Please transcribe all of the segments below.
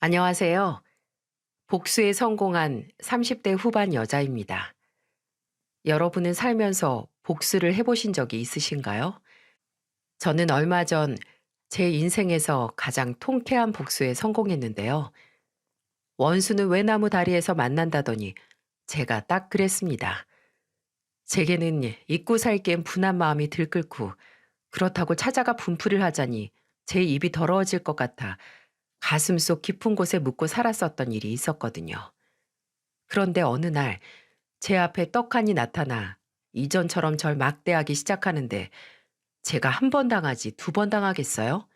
안녕하세요. 복수에 성공한 30대 후반 여자입니다. 여러분은 살면서 복수를 해보신 적이 있으신가요? 저는 얼마 전 제 인생에서 가장 통쾌한 복수에 성공했는데요. 원수는 외나무 다리에서 만난다더니 제가 딱 그랬습니다. 제게는 잊고 살기엔 분한 마음이 들끓고 그렇다고 찾아가 분풀이를 하자니 제 입이 더러워질 것 같아 가슴속 깊은 곳에 묻고 살았었던 일이 있었거든요. 그런데 어느 날 제 앞에 떡하니 나타나 이전처럼 절 막대하기 시작하는데 제가 한 번 당하지 두 번 당하겠어요?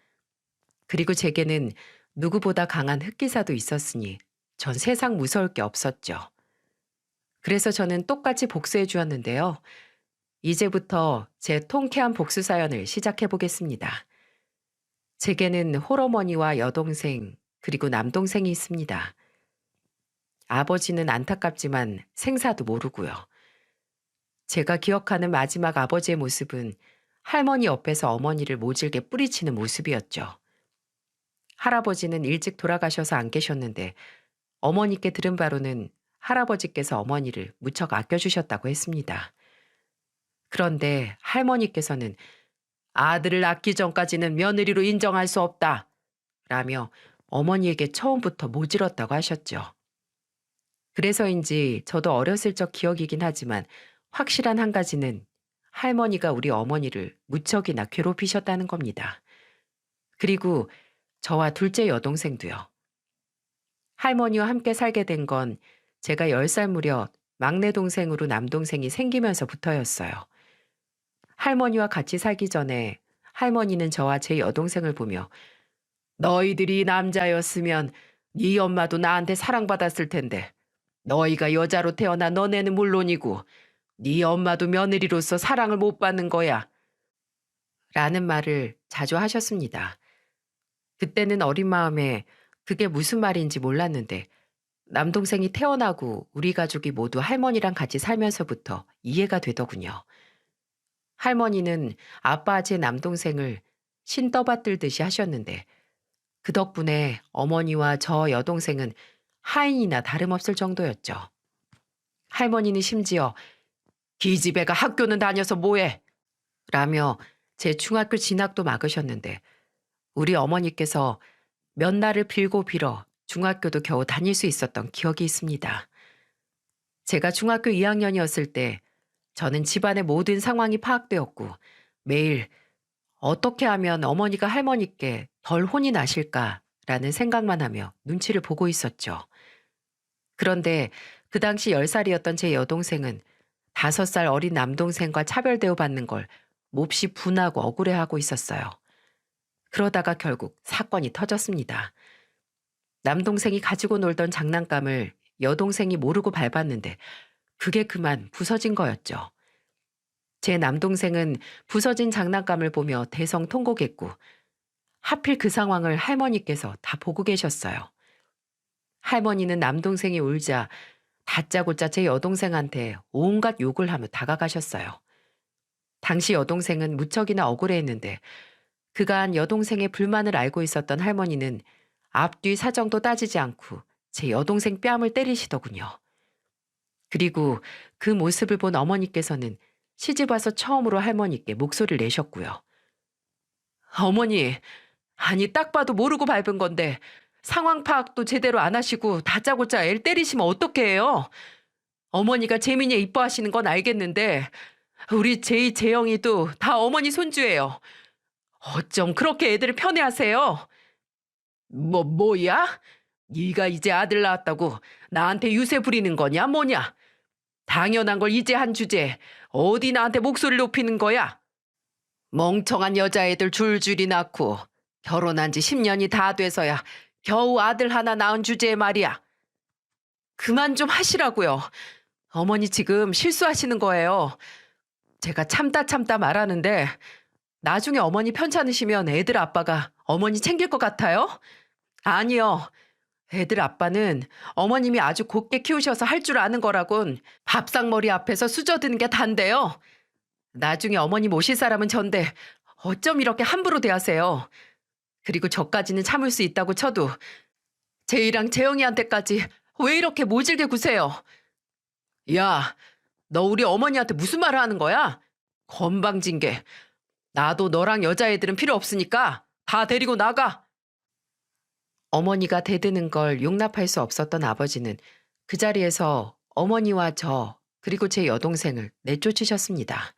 그리고 제게는 누구보다 강한 흑기사도 있었으니 전 세상 무서울 게 없었죠. 그래서 저는 똑같이 복수해 주었는데요. 이제부터 제 통쾌한 복수 사연을 시작해 보겠습니다. 제게는 홀어머니와 여동생 그리고 남동생이 있습니다. 아버지는 안타깝지만 생사도 모르고요. 제가 기억하는 마지막 아버지의 모습은 할머니 옆에서 어머니를 모질게 뿌리치는 모습이었죠. 할아버지는 일찍 돌아가셔서 안 계셨는데 어머니께 들은 바로는 할아버지께서 어머니를 무척 아껴주셨다고 했습니다. 그런데 할머니께서는 아들을 낳기 전까지는 며느리로 인정할 수 없다 라며 어머니에게 처음부터 모질었다고 하셨죠. 그래서인지 저도 어렸을 적 기억이긴 하지만 확실한 한 가지는 할머니가 우리 어머니를 무척이나 괴롭히셨다는 겁니다. 그리고 저와 둘째 여동생도요. 할머니와 함께 살게 된 건 제가 10살 무렵 막내 동생으로 남동생이 생기면서부터였어요. 할머니와 같이 살기 전에 할머니는 저와 제 여동생을 보며 너희들이 남자였으면 네 엄마도 나한테 사랑받았을 텐데 너희가 여자로 태어나 너네는 물론이고 네 엄마도 며느리로서 사랑을 못 받는 거야. 라는 말을 자주 하셨습니다. 그때는 어린 마음에 그게 무슨 말인지 몰랐는데 남동생이 태어나고 우리 가족이 모두 할머니랑 같이 살면서부터 이해가 되더군요. 할머니는 아빠 제 남동생을 신 떠받들듯이 하셨는데 그 덕분에 어머니와 저 여동생은 하인이나 다름없을 정도였죠. 할머니는 심지어 기집애가 학교는 다녀서 뭐해? 라며 제 중학교 진학도 막으셨는데 우리 어머니께서 몇 날을 빌고 빌어 중학교도 겨우 다닐 수 있었던 기억이 있습니다. 제가 중학교 2학년이었을 때 저는 집안의 모든 상황이 파악되었고 매일 어떻게 하면 어머니가 할머니께 덜 혼이 나실까라는 생각만 하며 눈치를 보고 있었죠. 그런데 그 당시 10살이었던 제 여동생은 5살 어린 남동생과 차별 대우받는 걸 몹시 분하고 억울해하고 있었어요. 그러다가 결국 사건이 터졌습니다. 남동생이 가지고 놀던 장난감을 여동생이 모르고 밟았는데 그게 그만 부서진 거였죠. 제 남동생은 부서진 장난감을 보며 대성통곡했고 하필 그 상황을 할머니께서 다 보고 계셨어요. 할머니는 남동생이 울자 다짜고짜 제 여동생한테 온갖 욕을 하며 다가가셨어요. 당시 여동생은 무척이나 억울해했는데 그간 여동생의 불만을 알고 있었던 할머니는 앞뒤 사정도 따지지 않고 제 여동생 뺨을 때리시더군요. 그리고 그 모습을 본 어머니께서는 시집 와서 처음으로 할머니께 목소리를 내셨고요. 어머니, 아니 딱 봐도 모르고 밟은 건데 상황 파악도 제대로 안 하시고 다짜고짜 애를 때리시면 어떻게 해요? 어머니가 재민이 이뻐하시는 건 알겠는데 우리 제이 재영이도 다 어머니 손주예요. 어쩜 그렇게 애들을 편애하세요? 뭐야? 네가 이제 아들 낳았다고 나한테 유세 부리는 거냐 뭐냐? 당연한 걸 이제 한 주제 어디 나한테 목소리를 높이는 거야? 멍청한 여자애들 줄줄이 낳고 결혼한 지 10년이 다 돼서야 겨우 아들 하나 낳은 주제에 말이야. 그만 좀 하시라고요. 어머니 지금 실수하시는 거예요. 제가 참다 말하는데 나중에 어머니 편찮으시면 애들 아빠가 어머니 챙길 것 같아요? 아니요. 애들 아빠는 어머님이 아주 곱게 키우셔서 할 줄 아는 거라곤 밥상머리 앞에서 수저드는 게 단데요. 나중에 어머니 모실 사람은 전데 어쩜 이렇게 함부로 대하세요. 그리고 저까지는 참을 수 있다고 쳐도 제이랑 재영이한테까지 왜 이렇게 모질게 구세요? 야, 너 우리 어머니한테 무슨 말을 하는 거야? 건방진 게. 나도 너랑 여자애들은 필요 없으니까 다 데리고 나가. 어머니가 대드는 걸 용납할 수 없었던 아버지는 그 자리에서 어머니와 저, 그리고 제 여동생을 내쫓으셨습니다.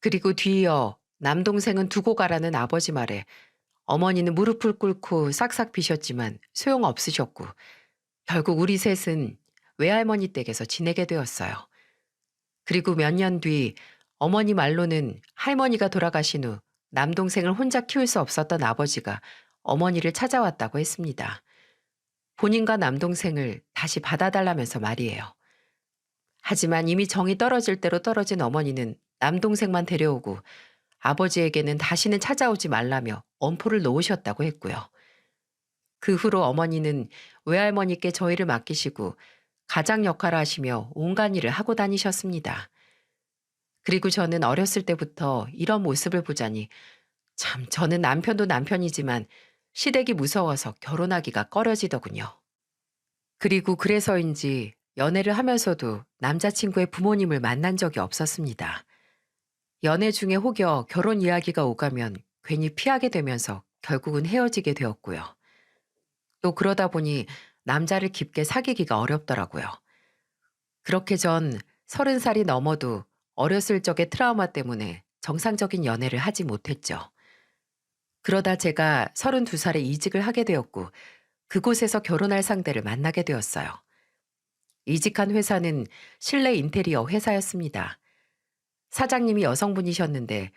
그리고 뒤이어 남동생은 두고 가라는 아버지 말에 어머니는 무릎을 꿇고 싹싹 비셨지만 소용없으셨고, 결국 우리 셋은 외할머니 댁에서 지내게 되었어요. 그리고 몇 년 뒤 어머니 말로는 할머니가 돌아가신 후 남동생을 혼자 키울 수 없었던 아버지가 어머니를 찾아왔다고 했습니다. 본인과 남동생을 다시 받아달라면서 말이에요. 하지만 이미 정이 떨어질 대로 떨어진 어머니는 남동생만 데려오고 아버지에게는 다시는 찾아오지 말라며 엄포를 놓으셨다고 했고요. 그 후로 어머니는 외할머니께 저희를 맡기시고 가장 역할을 하시며 온갖 일을 하고 다니셨습니다. 그리고 저는 어렸을 때부터 이런 모습을 보자니 참 저는 남편도 남편이지만 시댁이 무서워서 결혼하기가 꺼려지더군요. 그리고 그래서인지 연애를 하면서도 남자친구의 부모님을 만난 적이 없었습니다. 연애 중에 혹여 결혼 이야기가 오가면 괜히 피하게 되면서 결국은 헤어지게 되었고요. 또 그러다 보니 남자를 깊게 사귀기가 어렵더라고요. 그렇게 전 30살이 넘어도 어렸을 적의 트라우마 때문에 정상적인 연애를 하지 못했죠. 그러다 제가 32살에 이직을 하게 되었고 그곳에서 결혼할 상대를 만나게 되었어요. 이직한 회사는 실내 인테리어 회사였습니다. 사장님이 여성분이셨는데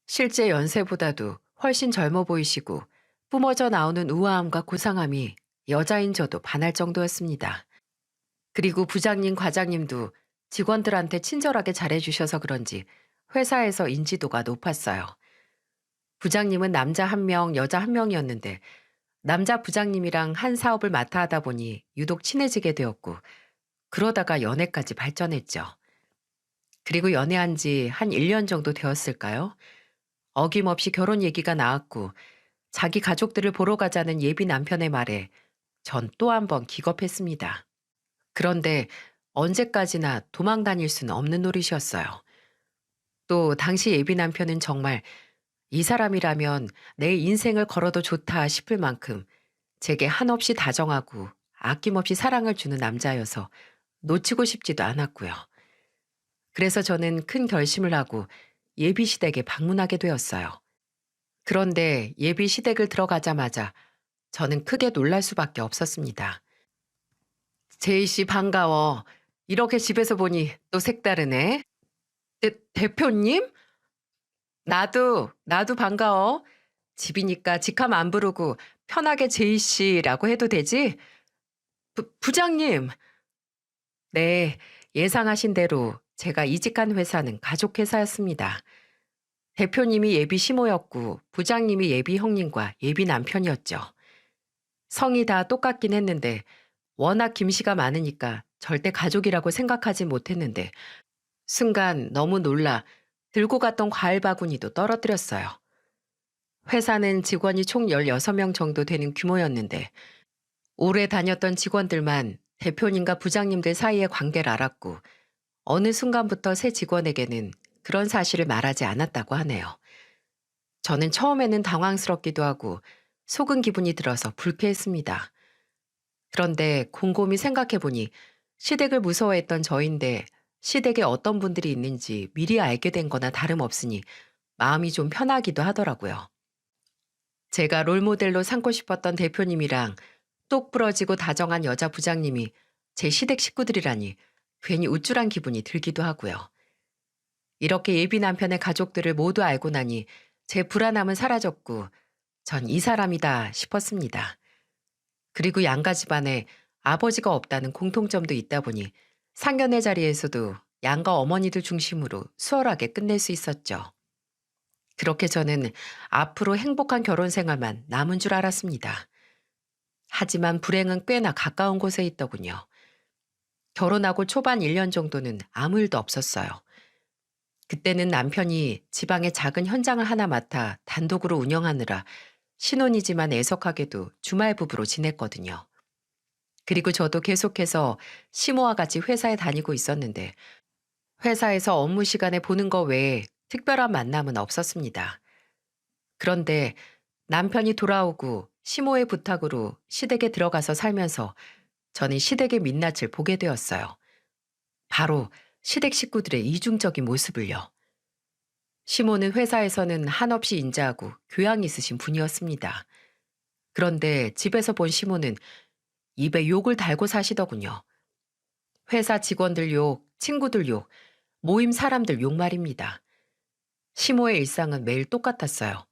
실제 연세보다도 훨씬 젊어 보이시고 뿜어져 나오는 우아함과 고상함이 여자인 저도 반할 정도였습니다. 그리고 부장님, 과장님도 직원들한테 친절하게 잘해주셔서 그런지 회사에서 인지도가 높았어요. 부장님은 남자 한 명, 여자 한 명이었는데 남자 부장님이랑 한 사업을 맡아 하다 보니 유독 친해지게 되었고 그러다가 연애까지 발전했죠. 그리고 연애한 지 한 1년 정도 되었을까요? 어김없이 결혼 얘기가 나왔고 자기 가족들을 보러 가자는 예비 남편의 말에 전 또 한 번 기겁했습니다. 그런데 언제까지나 도망 다닐 수는 없는 노릇이었어요. 또 당시 예비 남편은 정말 이 사람이라면 내 인생을 걸어도 좋다 싶을 만큼 제게 한없이 다정하고 아낌없이 사랑을 주는 남자여서 놓치고 싶지도 않았고요. 그래서 저는 큰 결심을 하고 예비 시댁에 방문하게 되었어요. 그런데 예비 시댁을 들어가자마자 저는 크게 놀랄 수밖에 없었습니다. 제이 씨 반가워. 이렇게 집에서 보니 또 색다르네. 대표님? 나도 반가워. 집이니까 직함 안 부르고 편하게 제이 씨라고 해도 되지? 부장님. 네, 예상하신 대로 제가 이직한 회사는 가족 회사였습니다. 대표님이 예비 시모였고 부장님이 예비 형님과 예비 남편이었죠. 성이 다 똑같긴 했는데 워낙 김씨가 많으니까 절대 가족이라고 생각하지 못했는데 순간 너무 놀라 들고 갔던 과일 바구니도 떨어뜨렸어요. 회사는 직원이 총 16명 정도 되는 규모였는데 오래 다녔던 직원들만 대표님과 부장님들 사이의 관계를 알았고 어느 순간부터 새 직원에게는 그런 사실을 말하지 않았다고 하네요. 저는 처음에는 당황스럽기도 하고 속은 기분이 들어서 불쾌했습니다. 그런데 곰곰이 생각해보니 시댁을 무서워했던 저인데 시댁에 어떤 분들이 있는지 미리 알게 된 거나 다름없으니 마음이 좀 편하기도 하더라고요. 제가 롤모델로 삼고 싶었던 대표님이랑 똑 부러지고 다정한 여자 부장님이 제 시댁 식구들이라니 괜히 우쭐한 기분이 들기도 하고요. 이렇게 예비 남편의 가족들을 모두 알고 나니 제 불안함은 사라졌고 전 이 사람이다 싶었습니다. 그리고 양가 집안에 아버지가 없다는 공통점도 있다 보니 상견례 자리에서도 양가 어머니들 중심으로 수월하게 끝낼 수 있었죠. 그렇게 저는 앞으로 행복한 결혼 생활만 남은 줄 알았습니다. 하지만 불행은 꽤나 가까운 곳에 있더군요. 결혼하고 초반 1년 정도는 아무 일도 없었어요. 그때는 남편이 지방의 작은 현장을 하나 맡아 단독으로 운영하느라 신혼이지만 애석하게도 주말 부부로 지냈거든요. 그리고 저도 계속해서 시모와 같이 회사에 다니고 있었는데 회사에서 업무 시간에 보는 거 외에 특별한 만남은 없었습니다. 그런데 남편이 돌아오고 시모의 부탁으로 시댁에 들어가서 살면서 저는 시댁의 민낯을 보게 되었어요. 바로 시댁 식구들의 이중적인 모습을요. 시모는 회사에서는 한없이 인자하고 교양 있으신 분이었습니다. 그런데 집에서 본 시모는 입에 욕을 달고 사시더군요. 회사 직원들 욕, 친구들 욕, 모임 사람들 욕 말입니다. 시모의 일상은 매일 똑같았어요.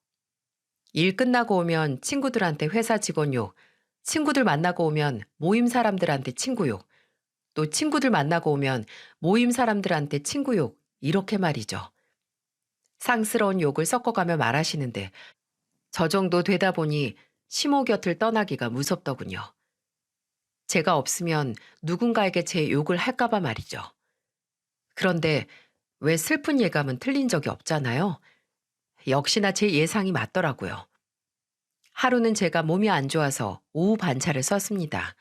일 끝나고 오면 친구들한테 회사 직원 욕, 친구들 만나고 오면 모임 사람들한테 친구 욕, 또 친구들 만나고 오면 모임 사람들한테 친구 욕, 이렇게 말이죠. 상스러운 욕을 섞어가며 말하시는데 저 정도 되다 보니 시모 곁을 떠나기가 무섭더군요. 제가 없으면 누군가에게 제 욕을 할까봐 말이죠. 그런데 왜 슬픈 예감은 틀린 적이 없잖아요. 역시나 제 예상이 맞더라고요. 하루는 제가 몸이 안 좋아서 오후 반차를 썼습니다.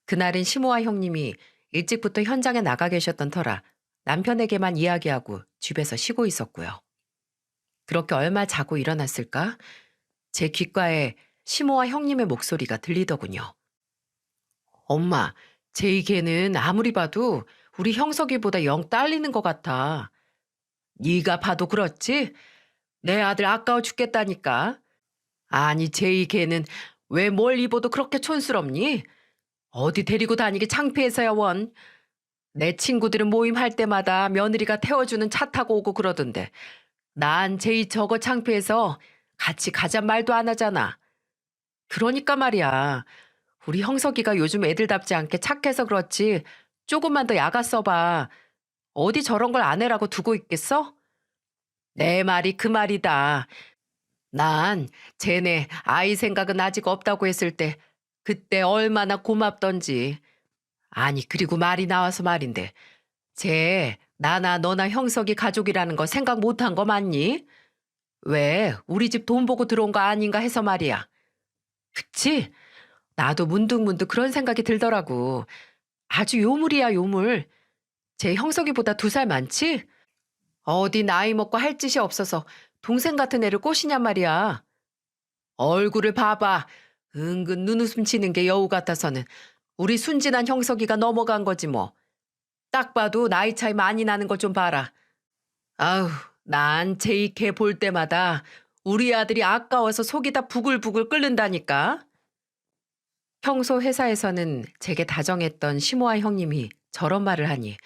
그날은 시모와 형님이 일찍부터 현장에 나가 계셨던 터라 남편에게만 이야기하고 집에서 쉬고 있었고요. 그렇게 얼마 자고 일어났을까? 제 귓가에 시모와 형님의 목소리가 들리더군요. 엄마, 제이 걔는 아무리 봐도 우리 형석이보다 영 딸리는 것 같아. 네가 봐도 그렇지? 내 아들 아까워 죽겠다니까. 아니, 제이 걔는 왜 뭘 입어도 그렇게 촌스럽니? 어디 데리고 다니기 창피해서야 원. 내 친구들은 모임할 때마다 며느리가 태워주는 차 타고 오고 그러던데 난 제이 저거 창피해서 같이 가잔 말도 안 하잖아. 그러니까 말이야. 우리 형석이가 요즘 애들답지 않게 착해서 그렇지 조금만 더 야가 써봐. 어디 저런 걸 아내라고 두고 있겠어? 내 말이 그 말이다. 난 쟤네 아이 생각은 아직 없다고 했을 때 그때 얼마나 고맙던지. 아니 그리고 말이 나와서 말인데 쟤 나나 너나 형석이 가족이라는 거 생각 못한 거 맞니? 왜 우리 집 돈 보고 들어온 거 아닌가 해서 말이야. 그치? 나도 문득문득 그런 생각이 들더라고. 아주 요물이야 요물. 제 형석이보다 2살 많지? 어디 나이 먹고 할 짓이 없어서 동생 같은 애를 꼬시냔 말이야. 얼굴을 봐봐. 은근 눈웃음 치는 게 여우 같아서는 우리 순진한 형석이가 넘어간 거지 뭐. 딱 봐도 나이 차이 많이 나는 거 좀 봐라. 아우, 난 제이 걔 볼 때마다 우리 아들이 아까워서 속이 다 부글부글 끓는다니까. 평소 회사에서는 제게 다정했던 시모아 형님이 저런 말을 하니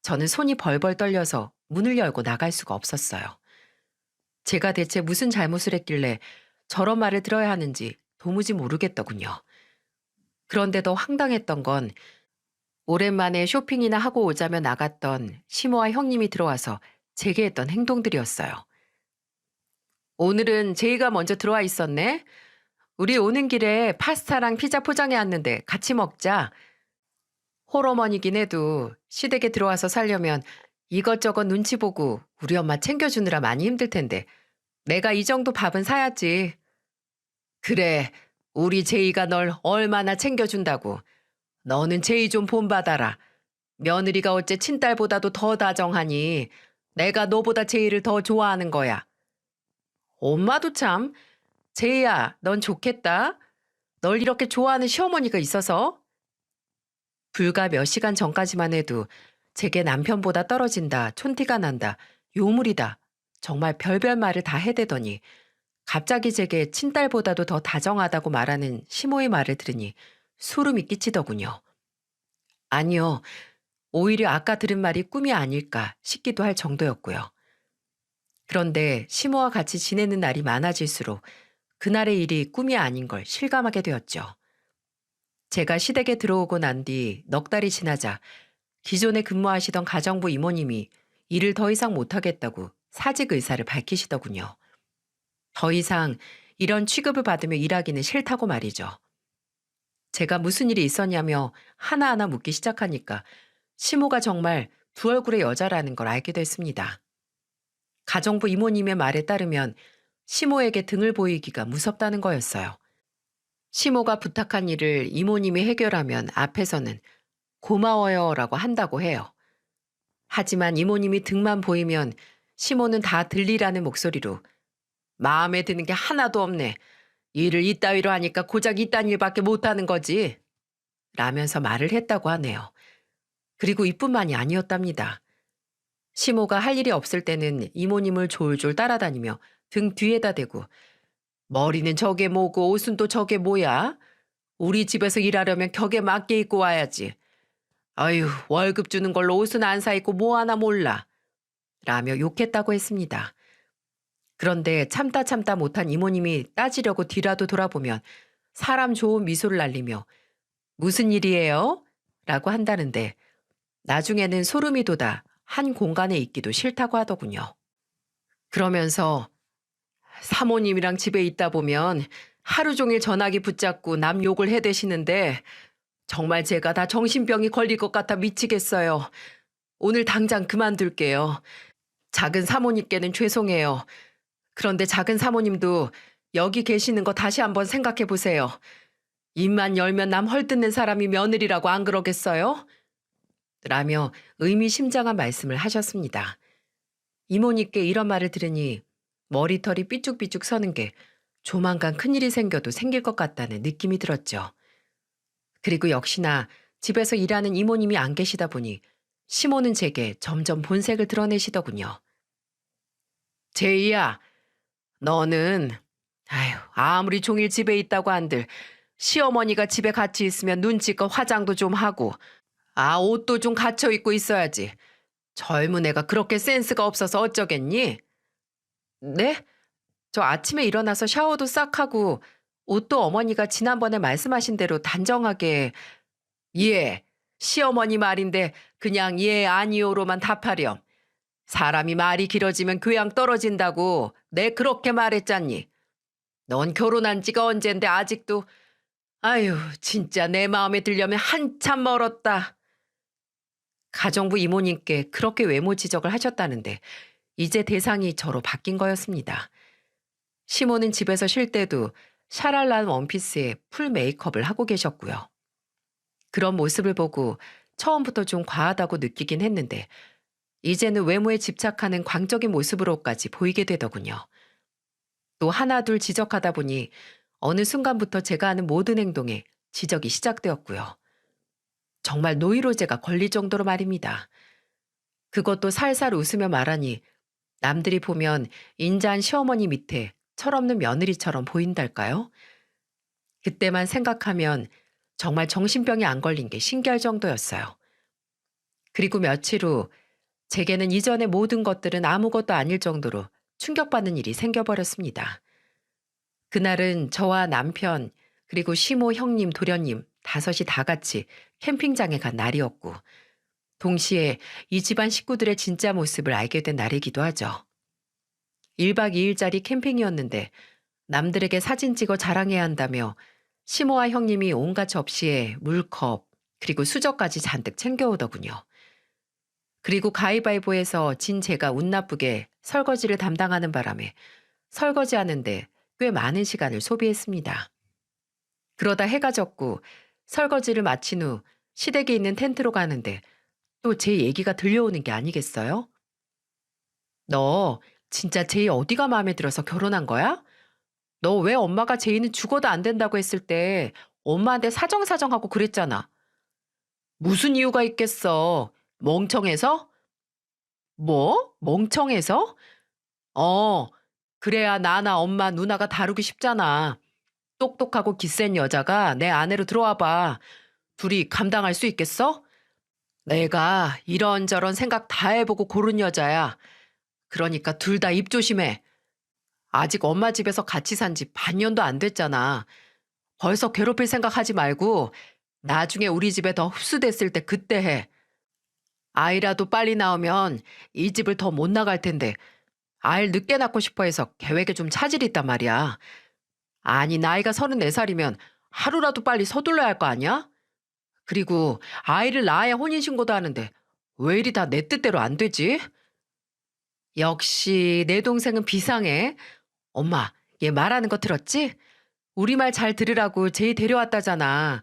저는 손이 벌벌 떨려서 문을 열고 나갈 수가 없었어요. 제가 대체 무슨 잘못을 했길래 저런 말을 들어야 하는지 도무지 모르겠더군요. 그런데 더 황당했던 건 오랜만에 쇼핑이나 하고 오자며 나갔던 시모아 형님이 들어와서 제게 했던 행동들이었어요. 오늘은 제이가 먼저 들어와 있었네. 우리 오는 길에 파스타랑 피자 포장해 왔는데 같이 먹자. 홀어머니긴 해도 시댁에 들어와서 살려면 이것저것 눈치 보고 우리 엄마 챙겨주느라 많이 힘들 텐데 내가 이 정도 밥은 사야지. 그래, 우리 제이가 널 얼마나 챙겨준다고. 너는 제이 좀 본받아라. 며느리가 어째 친딸보다도 더 다정하니 내가 너보다 제이를 더 좋아하는 거야. 엄마도 참. 제이야, 넌 좋겠다. 널 이렇게 좋아하는 시어머니가 있어서. 불과 몇 시간 전까지만 해도 제게 남편보다 떨어진다, 촌티가 난다, 요물이다. 정말 별별 말을 다 해대더니 갑자기 제게 친딸보다도 더 다정하다고 말하는 시모의 말을 들으니 소름이 끼치더군요. 아니요. 오히려 아까 들은 말이 꿈이 아닐까 싶기도 할 정도였고요. 그런데 시모와 같이 지내는 날이 많아질수록 그날의 일이 꿈이 아닌 걸 실감하게 되었죠. 제가 시댁에 들어오고 난 뒤 넉 달이 지나자 기존에 근무하시던 가정부 이모님이 일을 더 이상 못하겠다고 사직 의사를 밝히시더군요. 더 이상 이런 취급을 받으며 일하기는 싫다고 말이죠. 제가 무슨 일이 있었냐며 하나하나 묻기 시작하니까 시모가 정말 두 얼굴의 여자라는 걸 알게 됐습니다. 가정부 이모님의 말에 따르면 시모에게 등을 보이기가 무섭다는 거였어요. 시모가 부탁한 일을 이모님이 해결하면 앞에서는 고마워요라고 한다고 해요. 하지만 이모님이 등만 보이면 시모는 다 들리라는 목소리로 마음에 드는 게 하나도 없네. 일을 이따위로 하니까 고작 이딴 일밖에 못하는 거지. 라면서 말을 했다고 하네요. 그리고 이뿐만이 아니었답니다. 시모가 할 일이 없을 때는 이모님을 졸졸 따라다니며 등 뒤에다 대고 머리는 저게 뭐고 옷은 또 저게 뭐야? 우리 집에서 일하려면 격에 맞게 입고 와야지. 아유, 월급 주는 걸로 옷은 안 사 입고 뭐 하나 몰라. 라며 욕했다고 했습니다. 그런데 참다 참다 못한 이모님이 따지려고 뒤라도 돌아보면 사람 좋은 미소를 날리며 무슨 일이에요? 라고 한다는데 나중에는 소름이 돋아 한 공간에 있기도 싫다고 하더군요. 그러면서 사모님이랑 집에 있다 보면 하루 종일 전화기 붙잡고 남 욕을 해대시는데 정말 제가 다 정신병이 걸릴 것 같아 미치겠어요. 오늘 당장 그만둘게요. 작은 사모님께는 죄송해요. 그런데 작은 사모님도 여기 계시는 거 다시 한번 생각해 보세요. 입만 열면 남 헐뜯는 사람이 며느리라고 안 그러겠어요? 라며 의미심장한 말씀을 하셨습니다. 이모님께 이런 말을 들으니 머리털이 삐쭉삐쭉 서는 게 조만간 큰일이 생겨도 생길 것 같다는 느낌이 들었죠. 그리고 역시나 집에서 일하는 이모님이 안 계시다 보니 시모는 제게 점점 본색을 드러내시더군요. 제이야, 너는 아휴 아무리 종일 집에 있다고 한들 시어머니가 집에 같이 있으면 눈치껏 화장도 좀 하고 옷도 좀 갖춰 입고 있어야지. 젊은 애가 그렇게 센스가 없어서 어쩌겠니? 네? 저 아침에 일어나서 샤워도 싹 하고 옷도 어머니가 지난번에 말씀하신 대로 단정하게 예, 시어머니 말인데 그냥 예 아니요로만 답하렴. 사람이 말이 길어지면 교양 떨어진다고 내 그렇게 말했잖니. 넌 결혼한 지가 언젠데 아직도 아유 진짜 내 마음에 들려면 한참 멀었다. 가정부 이모님께 그렇게 외모 지적을 하셨다는데 이제 대상이 저로 바뀐 거였습니다. 시모는 집에서 쉴 때도 샤랄란 원피스에 풀 메이크업을 하고 계셨고요. 그런 모습을 보고 처음부터 좀 과하다고 느끼긴 했는데 이제는 외모에 집착하는 광적인 모습으로까지 보이게 되더군요. 또 하나둘 지적하다 보니 어느 순간부터 제가 하는 모든 행동에 지적이 시작되었고요. 정말 노이로제가 걸릴 정도로 말입니다. 그것도 살살 웃으며 말하니 남들이 보면 인자한 시어머니 밑에 철없는 며느리처럼 보인달까요? 그때만 생각하면 정말 정신병이 안 걸린 게 신기할 정도였어요. 그리고 며칠 후 제게는 이전의 모든 것들은 아무것도 아닐 정도로 충격받는 일이 생겨버렸습니다. 그날은 저와 남편 그리고 시모 형님 도련님 다섯이 다 같이 캠핑장에 간 날이었고 동시에 이 집안 식구들의 진짜 모습을 알게 된 날이기도 하죠. 1박 2일짜리 캠핑이었는데 남들에게 사진 찍어 자랑해야 한다며 시모와 형님이 온갖 접시에 물컵 그리고 수저까지 잔뜩 챙겨오더군요. 그리고 가위바위보에서 진 제가 운 나쁘게 설거지를 담당하는 바람에 설거지하는데 꽤 많은 시간을 소비했습니다. 그러다 해가 졌고 설거지를 마친 후 시댁에 있는 텐트로 가는데 또 제 얘기가 들려오는 게 아니겠어요? 너 진짜 제이 어디가 마음에 들어서 결혼한 거야? 너 왜 엄마가 제이는 죽어도 안 된다고 했을 때 엄마한테 사정사정하고 그랬잖아. 무슨 이유가 있겠어? 멍청해서? 뭐? 멍청해서? 어, 그래야 나나 엄마 누나가 다루기 쉽잖아. 똑똑하고 기센 여자가 내 아내로 들어와 봐. 둘이 감당할 수 있겠어? 내가 이런저런 생각 다 해보고 고른 여자야. 그러니까 둘 다 입 조심해. 아직 엄마 집에서 같이 산 지 반년도 안 됐잖아. 벌써 괴롭힐 생각하지 말고 나중에 우리 집에 더 흡수됐을 때 그때 해. 아이라도 빨리 나오면 이 집을 더 못 나갈 텐데 아이를 늦게 낳고 싶어 해서 계획에 좀 차질이 있단 말이야. 아니 나이가 34살이면 하루라도 빨리 서둘러야 할 거 아니야? 그리고 아이를 낳아야 혼인신고도 하는데 왜 이리 다 내 뜻대로 안 되지? 역시 내 동생은 비상해. 엄마, 얘 말하는 거 들었지? 우리 말 잘 들으라고 제이 데려왔다잖아.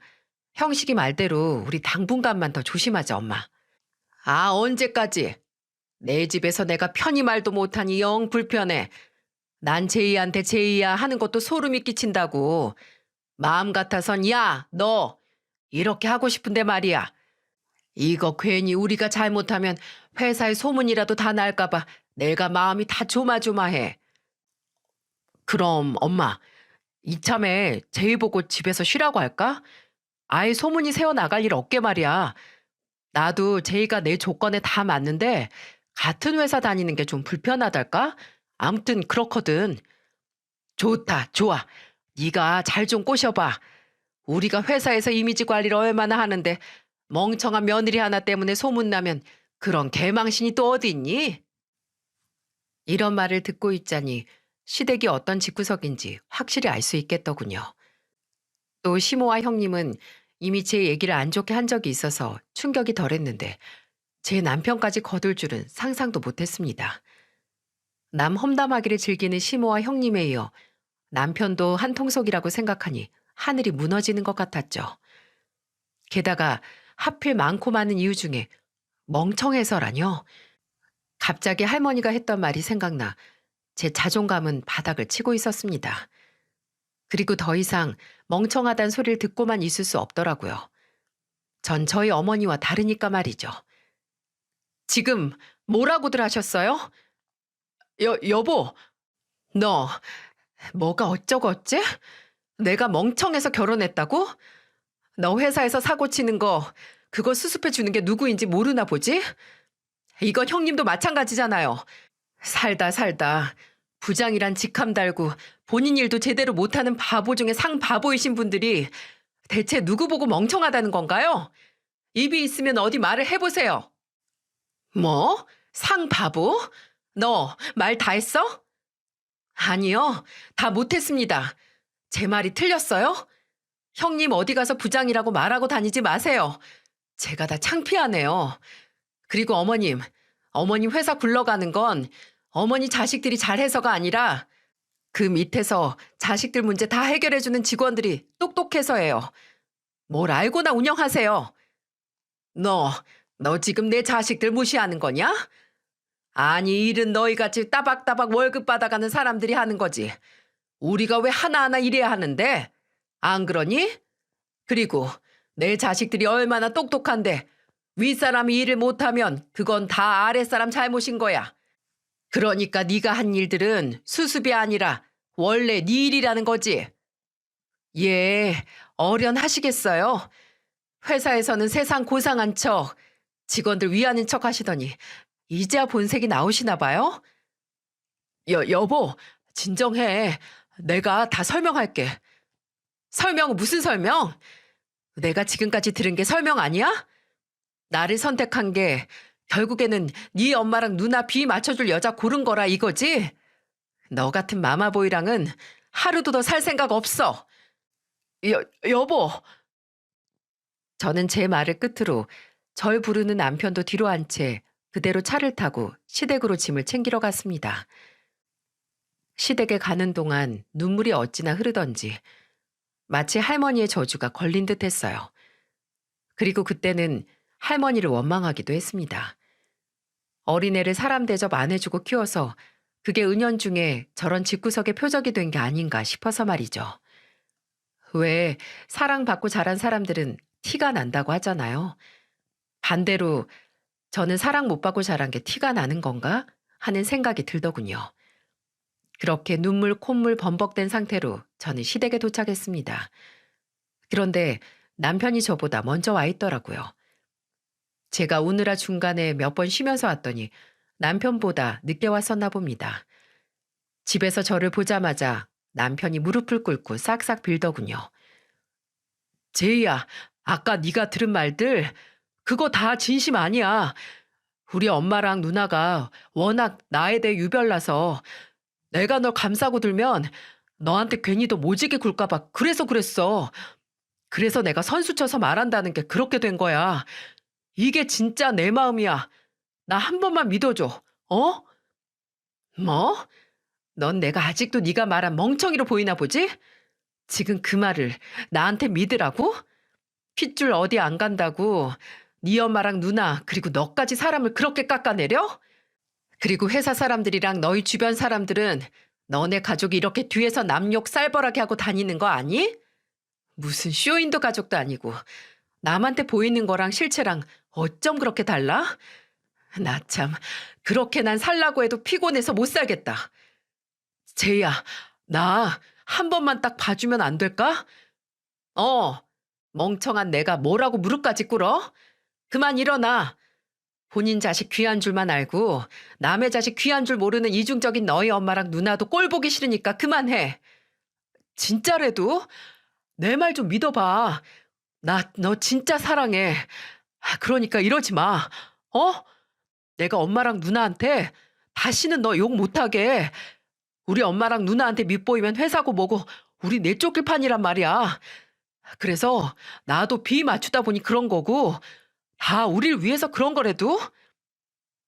형식이 말대로 우리 당분간만 더 조심하자, 엄마. 아, 언제까지? 내 집에서 내가 편히 말도 못하니 영 불편해. 난 제이한테 제이야 하는 것도 소름이 끼친다고. 마음 같아선 야, 너 이렇게 하고 싶은데 말이야. 이거 괜히 우리가 잘못하면 회사에 소문이라도 다 날까봐 내가 마음이 다 조마조마해. 그럼 엄마, 이참에 제이 보고 집에서 쉬라고 할까? 아예 소문이 새어나갈 일 없게 말이야. 나도 제이가 내 조건에 다 맞는데 같은 회사 다니는 게 좀 불편하달까? 아무튼 그렇거든. 좋다, 좋아. 네가 잘 좀 꼬셔봐. 우리가 회사에서 이미지 관리를 얼마나 하는데 멍청한 며느리 하나 때문에 소문나면 그런 개망신이 또 어디 있니? 이런 말을 듣고 있자니 시댁이 어떤 집구석인지 확실히 알 수 있겠더군요. 또 시모와 형님은 이미 제 얘기를 안 좋게 한 적이 있어서 충격이 덜했는데 제 남편까지 거둘 줄은 상상도 못했습니다. 남 험담하기를 즐기는 시모와 형님에 이어 남편도 한통속이라고 생각하니 하늘이 무너지는 것 같았죠. 게다가 하필 많고 많은 이유 중에 멍청해서라뇨. 갑자기 할머니가 했던 말이 생각나 제 자존감은 바닥을 치고 있었습니다. 그리고 더 이상 멍청하단 소리를 듣고만 있을 수 없더라고요. 전 저희 어머니와 다르니까 말이죠. 지금 뭐라고들 하셨어요? 여보, 너 뭐가 어쩌고 어째? 내가 멍청해서 결혼했다고? 너 회사에서 사고 치는 거 그거 수습해 주는 게 누구인지 모르나 보지? 이건 형님도 마찬가지잖아요. 살다 살다 부장이란 직함 달고 본인 일도 제대로 못하는 바보 중에 상바보이신 분들이 대체 누구 보고 멍청하다는 건가요? 입이 있으면 어디 말을 해보세요. 뭐? 상바보? 너 말 다 했어? 아니요, 다 못했습니다. 제 말이 틀렸어요? 형님 어디 가서 부장이라고 말하고 다니지 마세요. 제가 다 창피하네요. 그리고 어머님 회사 굴러가는 건 어머니 자식들이 잘해서가 아니라 그 밑에서 자식들 문제 다 해결해주는 직원들이 똑똑해서예요. 뭘 알고나 운영하세요. 너 지금 내 자식들 무시하는 거냐? 아니, 일은 너희같이 따박따박 월급 받아가는 사람들이 하는 거지. 우리가 왜 하나하나 일해야 하는데? 안 그러니? 그리고 내 자식들이 얼마나 똑똑한데 윗사람이 일을 못하면 그건 다 아랫사람 잘못인 거야. 그러니까 네가 한 일들은 수습이 아니라 원래 네 일이라는 거지. 예, 어련하시겠어요. 회사에서는 세상 고상한 척, 직원들 위하는 척 하시더니 이제야 본색이 나오시나 봐요? 여보, 진정해. 내가 다 설명할게. 설명은 무슨 설명? 내가 지금까지 들은 게 설명 아니야? 나를 선택한 게 결국에는 네 엄마랑 누나 비 맞춰줄 여자 고른 거라 이거지? 너 같은 마마보이랑은 하루도 더 살 생각 없어. 여보. 저는 제 말을 끝으로 절 부르는 남편도 뒤로 한 채 그대로 차를 타고 시댁으로 짐을 챙기러 갔습니다. 시댁에 가는 동안 눈물이 어찌나 흐르던지 마치 할머니의 저주가 걸린 듯 했어요. 그리고 그때는 할머니를 원망하기도 했습니다. 어린애를 사람 대접 안 해주고 키워서 그게 은연중에 저런 집구석의 표적이 된 게 아닌가 싶어서 말이죠. 왜 사랑받고 자란 사람들은 티가 난다고 하잖아요. 반대로 저는 사랑 못 받고 자란 게 티가 나는 건가 하는 생각이 들더군요. 그렇게 눈물 콧물 범벅된 상태로 저는 시댁에 도착했습니다. 그런데 남편이 저보다 먼저 와 있더라고요. 제가 오느라 중간에 몇 번 쉬면서 왔더니 남편보다 늦게 왔었나 봅니다. 집에서 저를 보자마자 남편이 무릎을 꿇고 싹싹 빌더군요. 제이야, 아까 네가 들은 말들 그거 다 진심 아니야. 우리 엄마랑 누나가 워낙 나에 대해 유별나서 내가 널 감싸고 들면 너한테 괜히 더 모지게 굴까 봐 그래서 그랬어. 그래서 내가 선수 쳐서 말한다는 게 그렇게 된 거야. 이게 진짜 내 마음이야. 나 한 번만 믿어줘. 어? 뭐? 넌 내가 아직도 네가 말한 멍청이로 보이나 보지? 지금 그 말을 나한테 믿으라고? 핏줄 어디 안 간다고 네 엄마랑 누나 그리고 너까지 사람을 그렇게 깎아내려? 그리고 회사 사람들이랑 너희 주변 사람들은 너네 가족이 이렇게 뒤에서 남 욕 쌀벌하게 하고 다니는 거 아니? 무슨 쇼윈도 가족도 아니고 남한테 보이는 거랑 실체랑 어쩜 그렇게 달라? 나 참 그렇게 난 살라고 해도 피곤해서 못 살겠다. 제이야, 나 한 번만 딱 봐주면 안 될까? 어, 멍청한 내가 뭐라고 무릎까지 꿇어? 그만 일어나. 본인 자식 귀한 줄만 알고 남의 자식 귀한 줄 모르는 이중적인 너희 엄마랑 누나도 꼴 보기 싫으니까 그만해. 진짜래도? 내 말 좀 믿어봐. 나 너 진짜 사랑해. 그러니까 이러지 마. 어? 내가 엄마랑 누나한테 다시는 너 욕 못하게. 우리 엄마랑 누나한테 밉보이면 회사고 뭐고 우리 내쫓길 판이란 말이야. 그래서 나도 비 맞추다 보니 그런 거고 다 우릴 위해서 그런 거래도?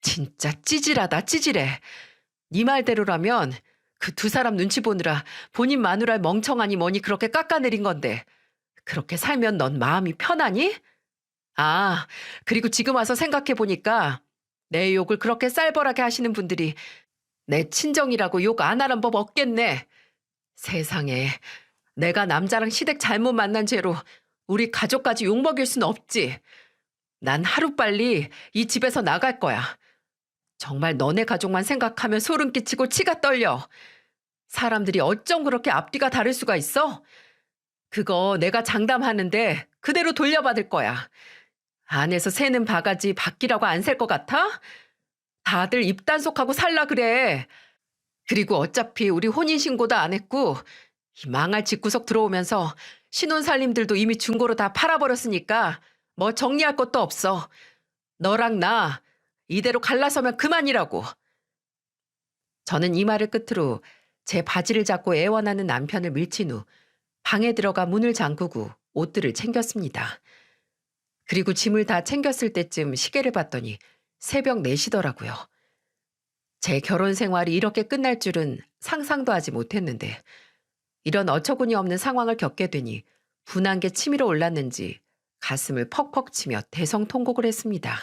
진짜 찌질하다 찌질해. 네 말대로라면 그 두 사람 눈치 보느라 본인 마누라를 멍청하니 뭐니 그렇게 깎아내린 건데 그렇게 살면 넌 마음이 편하니? 아, 그리고 지금 와서 생각해보니까 내 욕을 그렇게 쌀벌하게 하시는 분들이 내 친정이라고 욕 안 하는 법 없겠네. 세상에, 내가 남자랑 시댁 잘못 만난 죄로 우리 가족까지 욕먹일 순 없지. 난 하루빨리 이 집에서 나갈 거야. 정말 너네 가족만 생각하면 소름 끼치고 치가 떨려. 사람들이 어쩜 그렇게 앞뒤가 다를 수가 있어? 그거 내가 장담하는데 그대로 돌려받을 거야. 안에서 새는 바가지 밖이라고 안 셀 것 같아? 다들 입단속하고 살라 그래. 그리고 어차피 우리 혼인신고도 안 했고 이 망할 집구석 들어오면서 신혼살림들도 이미 중고로 다 팔아버렸으니까 뭐 정리할 것도 없어. 너랑 나 이대로 갈라서면 그만이라고. 저는 이 말을 끝으로 제 바지를 잡고 애원하는 남편을 밀친 후 방에 들어가 문을 잠그고 옷들을 챙겼습니다. 그리고 짐을 다 챙겼을 때쯤 시계를 봤더니 새벽 4시더라고요. 제 결혼 생활이 이렇게 끝날 줄은 상상도 하지 못했는데 이런 어처구니 없는 상황을 겪게 되니 분한 게 치밀어 올랐는지 가슴을 퍽퍽 치며 대성통곡을 했습니다.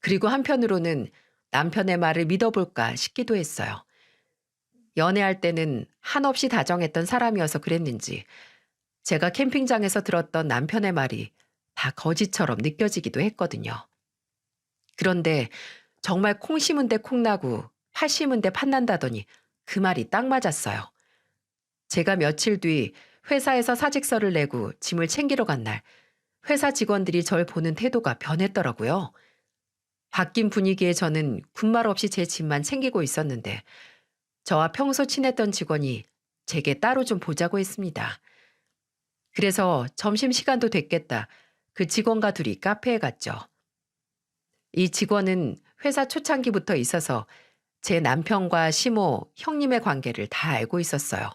그리고 한편으로는 남편의 말을 믿어볼까 싶기도 했어요. 연애할 때는 한없이 다정했던 사람이어서 그랬는지 제가 캠핑장에서 들었던 남편의 말이 다 거짓처럼 느껴지기도 했거든요. 그런데 정말 콩 심은 데 콩 나고 팥 심은 데 팥 난다더니 그 말이 딱 맞았어요. 제가 며칠 뒤 회사에서 사직서를 내고 짐을 챙기러 간 날 회사 직원들이 절 보는 태도가 변했더라고요. 바뀐 분위기에 저는 군말 없이 제 짐만 챙기고 있었는데 저와 평소 친했던 직원이 제게 따로 좀 보자고 했습니다. 그래서 점심시간도 됐겠다. 그 직원과 둘이 카페에 갔죠. 이 직원은 회사 초창기부터 있어서 제 남편과 시모, 형님의 관계를 다 알고 있었어요.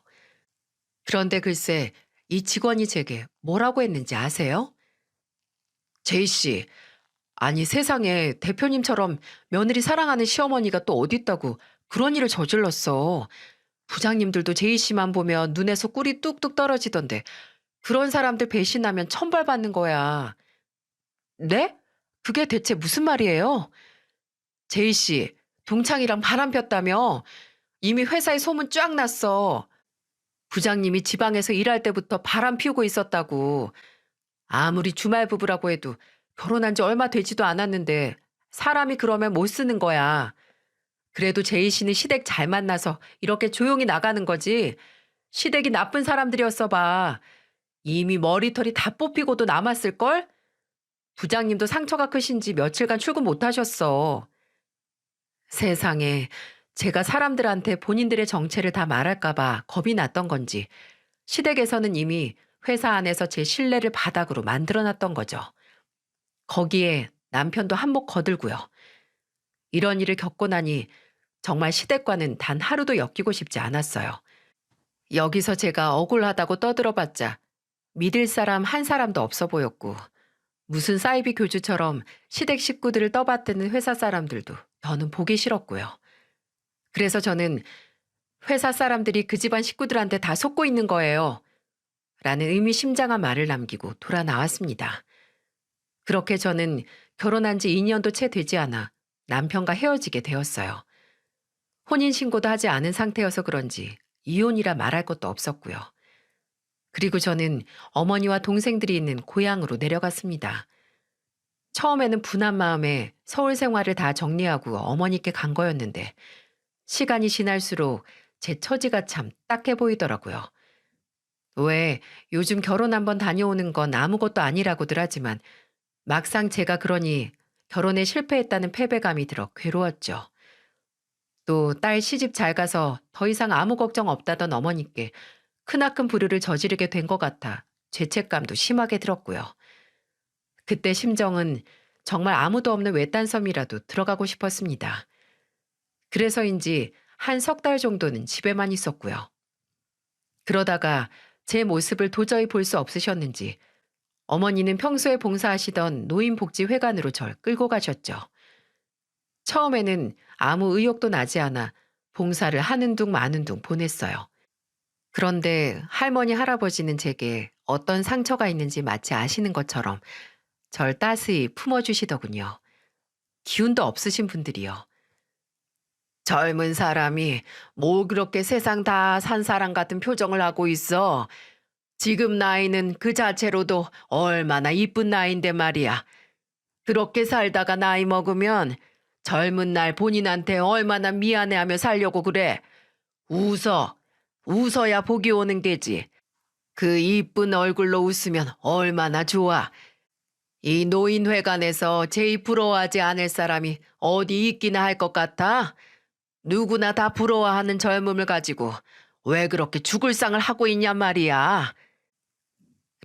그런데 글쎄 이 직원이 제게 뭐라고 했는지 아세요? 제이 씨, 아니 세상에 대표님처럼 며느리 사랑하는 시어머니가 또 어딨다고 그런 일을 저질렀어. 부장님들도 제이 씨만 보면 눈에서 꿀이 뚝뚝 떨어지던데 그런 사람들 배신하면 천벌받는 거야. 네? 그게 대체 무슨 말이에요? 제이 씨, 동창이랑 바람 폈다며? 이미 회사에 소문 쫙 났어. 부장님이 지방에서 일할 때부터 바람 피우고 있었다고. 아무리 주말 부부라고 해도 결혼한 지 얼마 되지도 않았는데 사람이 그러면 못 쓰는 거야. 그래도 제이 씨는 시댁 잘 만나서 이렇게 조용히 나가는 거지. 시댁이 나쁜 사람들이었어 봐. 이미 머리털이 다 뽑히고도 남았을걸? 부장님도 상처가 크신지 며칠간 출근 못 하셨어. 세상에, 제가 사람들한테 본인들의 정체를 다 말할까봐 겁이 났던 건지 시댁에서는 이미 회사 안에서 제 신뢰를 바닥으로 만들어놨던 거죠. 거기에 남편도 한몫 거들고요. 이런 일을 겪고 나니 정말 시댁과는 단 하루도 엮이고 싶지 않았어요. 여기서 제가 억울하다고 떠들어봤자 믿을 사람 한 사람도 없어 보였고 무슨 사이비 교주처럼 시댁 식구들을 떠받드는 회사 사람들도 저는 보기 싫었고요. 그래서 저는 회사 사람들이 그 집안 식구들한테 다 속고 있는 거예요. 라는 의미심장한 말을 남기고 돌아 나왔습니다. 그렇게 저는 결혼한 지 2년도 채 되지 않아 남편과 헤어지게 되었어요. 혼인신고도 하지 않은 상태여서 그런지 이혼이라 말할 것도 없었고요. 그리고 저는 어머니와 동생들이 있는 고향으로 내려갔습니다. 처음에는 분한 마음에 서울 생활을 다 정리하고 어머니께 간 거였는데 시간이 지날수록 제 처지가 참 딱해 보이더라고요. 왜 요즘 결혼 한번 다녀오는 건 아무것도 아니라고들 하지만 막상 제가 그러니 결혼에 실패했다는 패배감이 들어 괴로웠죠. 또 딸 시집 잘 가서 더 이상 아무 걱정 없다던 어머니께 크나큰 불효를 저지르게 된 것 같아 죄책감도 심하게 들었고요. 그때 심정은 정말 아무도 없는 외딴 섬이라도 들어가고 싶었습니다. 그래서인지 한 석 달 정도는 집에만 있었고요. 그러다가 제 모습을 도저히 볼 수 없으셨는지 어머니는 평소에 봉사하시던 노인복지회관으로 절 끌고 가셨죠. 처음에는 아무 의욕도 나지 않아 봉사를 하는 둥 마는 둥 보냈어요. 그런데 할머니 할아버지는 제게 어떤 상처가 있는지 마치 아시는 것처럼 절 따스히 품어주시더군요. 기운도 없으신 분들이요. 젊은 사람이 뭐 그렇게 세상 다 산 사람 같은 표정을 하고 있어. 지금 나이는 그 자체로도 얼마나 이쁜 나이인데 말이야. 그렇게 살다가 나이 먹으면 젊은 날 본인한테 얼마나 미안해하며 살려고 그래. 웃어. 웃어야 복이 오는 게지. 그 이쁜 얼굴로 웃으면 얼마나 좋아. 이 노인회관에서 제일 부러워하지 않을 사람이 어디 있기나 할 것 같아? 누구나 다 부러워하는 젊음을 가지고 왜 그렇게 죽을 상을 하고 있냔 말이야.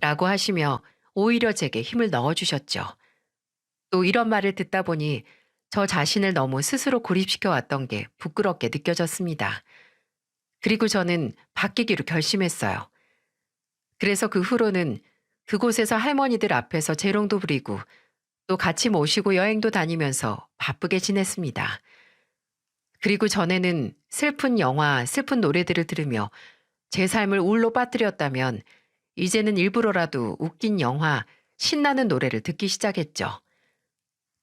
라고 하시며 오히려 제게 힘을 넣어주셨죠. 또 이런 말을 듣다 보니 저 자신을 너무 스스로 고립시켜 왔던 게 부끄럽게 느껴졌습니다. 그리고 저는 바뀌기로 결심했어요. 그래서 그 후로는 그곳에서 할머니들 앞에서 재롱도 부리고 또 같이 모시고 여행도 다니면서 바쁘게 지냈습니다. 그리고 전에는 슬픈 영화, 슬픈 노래들을 들으며 제 삶을 울로 빠뜨렸다면 이제는 일부러라도 웃긴 영화, 신나는 노래를 듣기 시작했죠.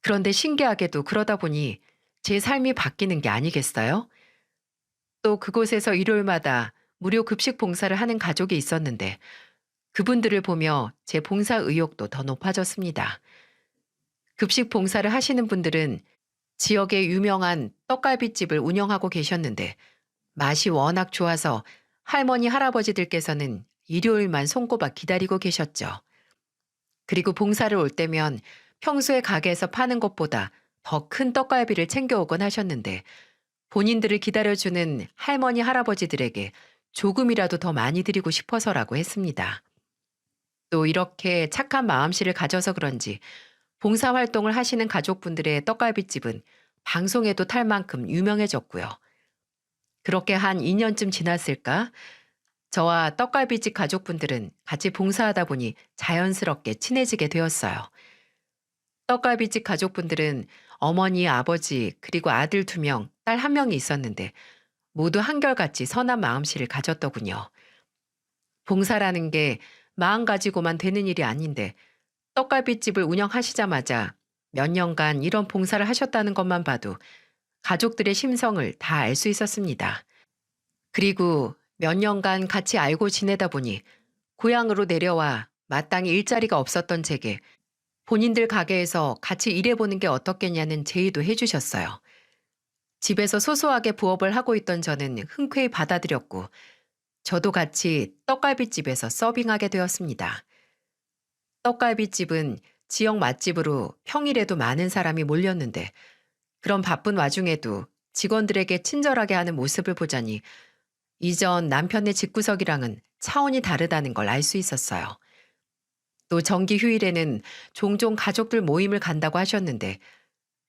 그런데 신기하게도 그러다 보니 제 삶이 바뀌는 게 아니겠어요? 또 그곳에서 일요일마다 무료 급식 봉사를 하는 가족이 있었는데 그분들을 보며 제 봉사 의욕도 더 높아졌습니다. 급식 봉사를 하시는 분들은 지역의 유명한 떡갈비집을 운영하고 계셨는데 맛이 워낙 좋아서 할머니, 할아버지들께서는 일요일만 손꼽아 기다리고 계셨죠. 그리고 봉사를 올 때면 평소에 가게에서 파는 것보다 더 큰 떡갈비를 챙겨오곤 하셨는데 본인들을 기다려주는 할머니, 할아버지들에게 조금이라도 더 많이 드리고 싶어서라고 했습니다. 또 이렇게 착한 마음씨를 가져서 그런지 봉사활동을 하시는 가족분들의 떡갈비집은 방송에도 탈 만큼 유명해졌고요. 그렇게 한 2년쯤 지났을까? 저와 떡갈비집 가족분들은 같이 봉사하다 보니 자연스럽게 친해지게 되었어요. 떡갈비집 가족분들은 어머니, 아버지, 그리고 아들 2명, 딸 1명이 있었는데 모두 한결같이 선한 마음씨를 가졌더군요. 봉사라는 게 마음 가지고만 되는 일이 아닌데 떡갈비집을 운영하시자마자 몇 년간 이런 봉사를 하셨다는 것만 봐도 가족들의 심성을 다 알 수 있었습니다. 그리고 몇 년간 같이 알고 지내다 보니 고향으로 내려와 마땅히 일자리가 없었던 제게 본인들 가게에서 같이 일해보는 게 어떻겠냐는 제의도 해주셨어요. 집에서 소소하게 부업을 하고 있던 저는 흔쾌히 받아들였고 저도 같이 떡갈비집에서 서빙하게 되었습니다. 떡갈비집은 지역 맛집으로 평일에도 많은 사람이 몰렸는데 그런 바쁜 와중에도 직원들에게 친절하게 하는 모습을 보자니 이전 남편의 집구석이랑은 차원이 다르다는 걸 알 수 있었어요. 또 정기 휴일에는 종종 가족들 모임을 간다고 하셨는데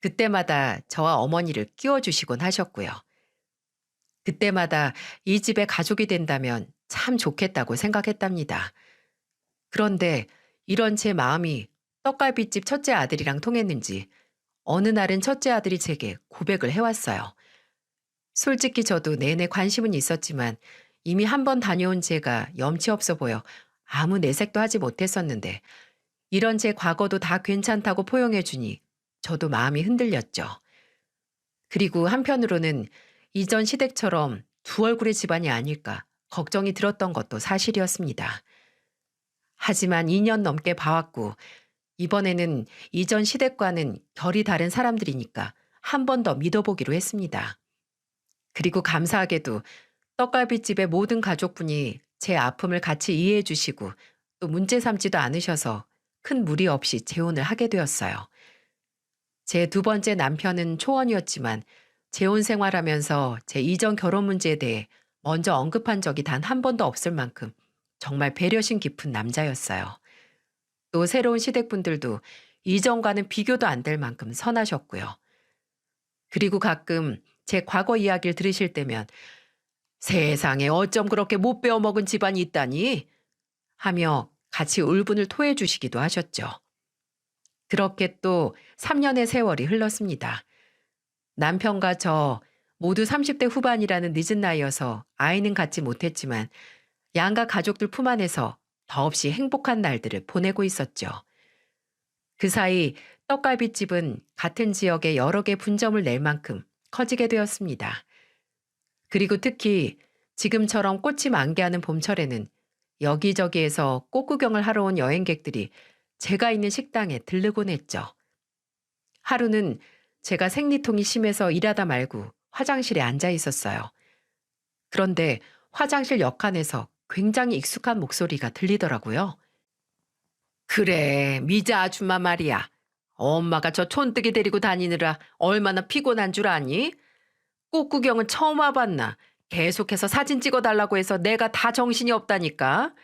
그때마다 저와 어머니를 끼워주시곤 하셨고요. 그때마다 이 집의 가족이 된다면 참 좋겠다고 생각했답니다. 그런데 이런 제 마음이 떡갈비집 첫째 아들이랑 통했는지 어느 날은 첫째 아들이 제게 고백을 해왔어요. 솔직히 저도 내내 관심은 있었지만 이미 한 번 다녀온 제가 염치 없어 보여 아무 내색도 하지 못했었는데 이런 제 과거도 다 괜찮다고 포용해 주니 저도 마음이 흔들렸죠. 그리고 한편으로는 이전 시댁처럼 두 얼굴의 집안이 아닐까 걱정이 들었던 것도 사실이었습니다. 하지만 2년 넘게 봐왔고 이번에는 이전 시댁과는 결이 다른 사람들이니까 한 번 더 믿어보기로 했습니다. 그리고 감사하게도 떡갈비집의 모든 가족분이 제 아픔을 같이 이해해 주시고 또 문제 삼지도 않으셔서 큰 무리 없이 재혼을 하게 되었어요. 제 두 번째 남편은 초원이었지만 재혼 생활하면서 제 이전 결혼 문제에 대해 먼저 언급한 적이 단 한 번도 없을 만큼 정말 배려심 깊은 남자였어요. 또 새로운 시댁분들도 이전과는 비교도 안 될 만큼 선하셨고요. 그리고 가끔 제 과거 이야기를 들으실 때면 세상에 어쩜 그렇게 못 배워먹은 집안이 있다니? 하며 같이 울분을 토해 주시기도 하셨죠. 그렇게 또 3년의 세월이 흘렀습니다. 남편과 저 모두 30대 후반이라는 늦은 나이여서 아이는 갖지 못했지만 양가 가족들 품 안에서 더없이 행복한 날들을 보내고 있었죠. 그 사이 떡갈비집은 같은 지역에 여러 개 분점을 낼 만큼 커지게 되었습니다. 그리고 특히 지금처럼 꽃이 만개하는 봄철에는 여기저기에서 꽃 구경을 하러 온 여행객들이 제가 있는 식당에 들르곤 했죠. 하루는 제가 생리통이 심해서 일하다 말고 화장실에 앉아 있었어요. 그런데 화장실 옆칸에서 굉장히 익숙한 목소리가 들리더라고요. 그래, 미자 아줌마 말이야. 엄마가 저 촌뜨기 데리고 다니느라 얼마나 피곤한 줄 아니? 꽃 구경은 처음 와봤나? 계속해서 사진 찍어달라고 해서 내가 다 정신이 없다니까.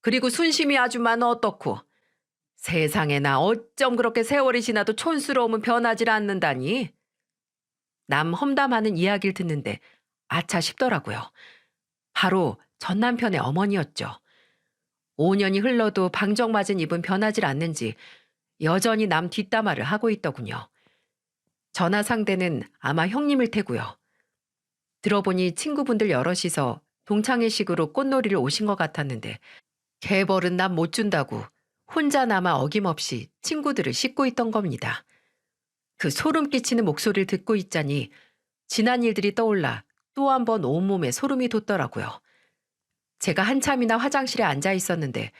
그리고 순심이 아줌마는 어떻고? 세상에나 어쩜 그렇게 세월이 지나도 촌스러움은 변하질 않는다니? 남 험담하는 이야기를 듣는데 아차 싶더라고요. 바로 전 남편의 어머니였죠. 5년이 흘러도 방정맞은 입은 변하질 않는지 여전히 남 뒷담화를 하고 있더군요. 전화 상대는 아마 형님일 테고요. 들어보니 친구분들 여럿이서 동창회식으로 꽃놀이를 오신 것 같았는데 개벌은 남 못 준다고 혼자 남아 어김없이 친구들을 씻고 있던 겁니다. 그 소름 끼치는 목소리를 듣고 있자니 지난 일들이 떠올라 또 한 번 온몸에 소름이 돋더라고요. 제가 한참이나 화장실에 앉아 있었는데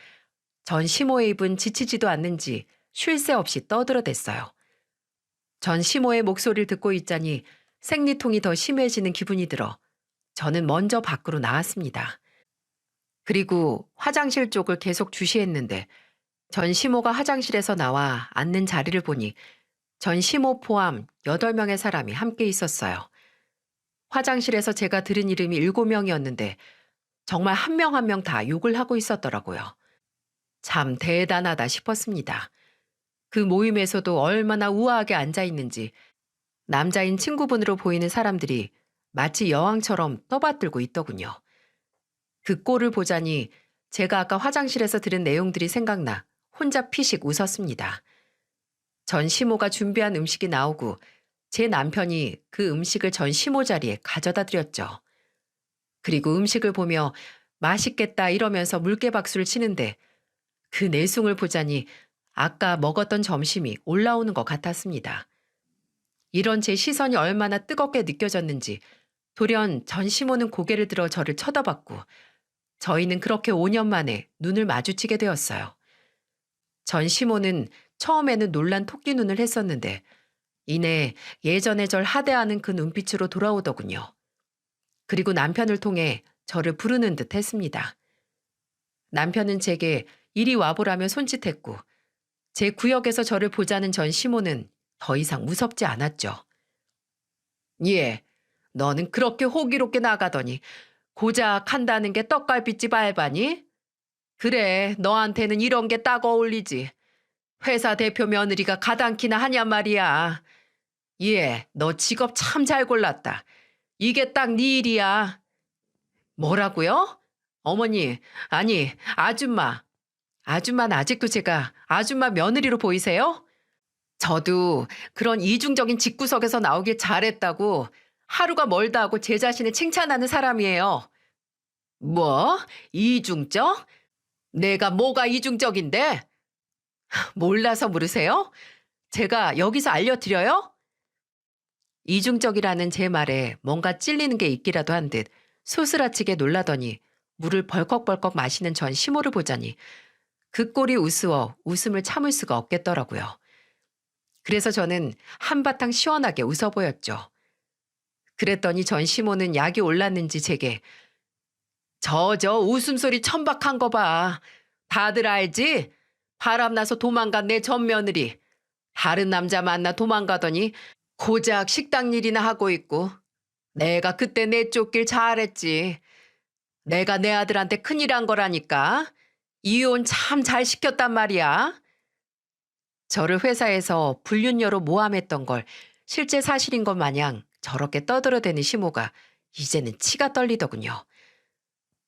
전 시모의 입은 지치지도 않는지 쉴 새 없이 떠들어댔어요. 전 시모의 목소리를 듣고 있자니 생리통이 더 심해지는 기분이 들어 저는 먼저 밖으로 나왔습니다. 그리고 화장실 쪽을 계속 주시했는데 전 시모가 화장실에서 나와 앉는 자리를 보니 전 시모 포함 8명의 사람이 함께 있었어요. 화장실에서 제가 들은 이름이 7명이었는데 정말 한 명 한 명 다 욕을 하고 있었더라고요. 참 대단하다 싶었습니다. 그 모임에서도 얼마나 우아하게 앉아 있는지 남자인 친구분으로 보이는 사람들이 마치 여왕처럼 떠받들고 있더군요. 그 꼴을 보자니 제가 아까 화장실에서 들은 내용들이 생각나 혼자 피식 웃었습니다. 전 시모가 준비한 음식이 나오고 제 남편이 그 음식을 전 시모 자리에 가져다 드렸죠. 그리고 음식을 보며 맛있겠다 이러면서 물개박수를 치는데 그 내숭을 보자니 아까 먹었던 점심이 올라오는 것 같았습니다. 이런 제 시선이 얼마나 뜨겁게 느껴졌는지 돌연 전 시모는 고개를 들어 저를 쳐다봤고 저희는 그렇게 5년 만에 눈을 마주치게 되었어요. 전 시모는 처음에는 놀란 토끼 눈을 했었는데 이내 예전에 절 하대하는 그 눈빛으로 돌아오더군요. 그리고 남편을 통해 저를 부르는 듯 했습니다. 남편은 제게 이리 와보라며 손짓했고 제 구역에서 저를 보자는 전 시모는 더 이상 무섭지 않았죠. 예, 너는 그렇게 호기롭게 나가더니 고작 한다는 게 떡갈비집 알바니? 그래, 너한테는 이런 게 딱 어울리지. 회사 대표 며느리가 가당키나 하냔 말이야. 예, 너 직업 참 잘 골랐다. 이게 딱 네 일이야. 뭐라고요? 어머니, 아니, 아줌마. 아줌마는 아직도 제가 아줌마 며느리로 보이세요? 저도 그런 이중적인 집구석에서 나오길 잘했다고 하루가 멀다 하고 제 자신을 칭찬하는 사람이에요. 뭐? 이중적? 내가 뭐가 이중적인데? 몰라서 물으세요? 제가 여기서 알려드려요? 이중적이라는 제 말에 뭔가 찔리는 게 있기라도 한 듯 소스라치게 놀라더니 물을 벌컥벌컥 마시는 전 시모를 보자니 그 꼴이 우스워 웃음을 참을 수가 없겠더라고요. 그래서 저는 한바탕 시원하게 웃어 보였죠. 그랬더니 전 시모는 약이 올랐는지 제게 저 웃음소리 천박한 거 봐. 다들 알지? 바람나서 도망간 내 전 며느리. 다른 남자 만나 도망가더니 고작 식당 일이나 하고 있고 내가 그때 내쫓길 잘했지. 내가 내 아들한테 큰일 한 거라니까. 이혼 참 잘 시켰단 말이야. 저를 회사에서 불륜녀로 모함했던 걸 실제 사실인 것 마냥 저렇게 떠들어대는 시모가 이제는 치가 떨리더군요.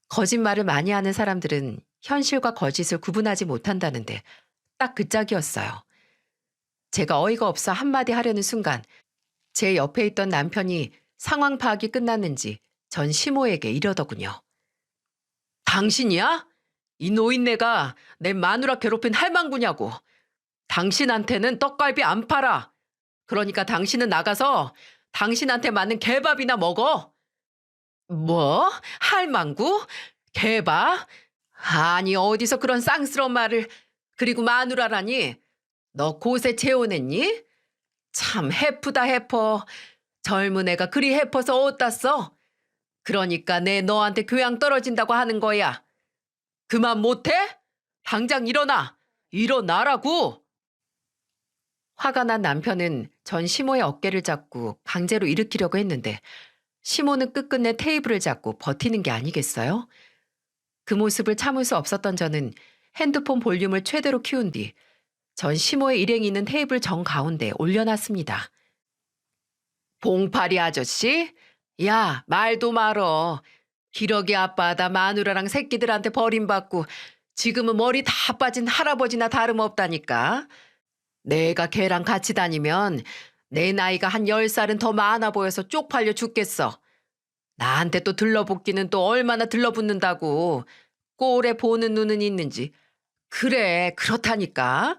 거짓말을 많이 하는 사람들은 현실과 거짓을 구분하지 못한다는데 딱 그 짝이었어요. 제가 어이가 없어 한마디 하려는 순간 제 옆에 있던 남편이 상황 파악이 끝났는지 전 시모에게 이러더군요. 당신이야? 이 노인네가 내 마누라 괴롭힌 할망구냐고. 당신한테는 떡갈비 안 팔아. 그러니까 당신은 나가서 당신한테 맞는 개밥이나 먹어. 뭐? 할망구? 개밥? 아니 어디서 그런 쌍스러운 말을. 그리고 마누라라니. 너 곳에 재혼했니? 참 해프다 해퍼. 젊은 애가 그리 해퍼서 어디다 써? 그러니까 내 너한테 교양 떨어진다고 하는 거야. 그만 못해? 당장 일어나. 일어나라고. 화가 난 남편은 전 시모의 어깨를 잡고 강제로 일으키려고 했는데 시모는 끝끝내 테이블을 잡고 버티는 게 아니겠어요? 그 모습을 참을 수 없었던 저는 핸드폰 볼륨을 최대로 키운 뒤 전 시모의 일행이 있는 테이블 정가운데 올려놨습니다. 봉파리 아저씨? 야, 말도 말어. 기러기 아빠다 마누라랑 새끼들한테 버림받고 지금은 머리 다 빠진 할아버지나 다름없다니까. 내가 걔랑 같이 다니면 내 나이가 한 10살은 더 많아 보여서 쪽팔려 죽겠어. 나한테 또 들러붙기는 또 얼마나 들러붙는다고. 꼴에 보는 눈은 있는지. 그래, 그렇다니까.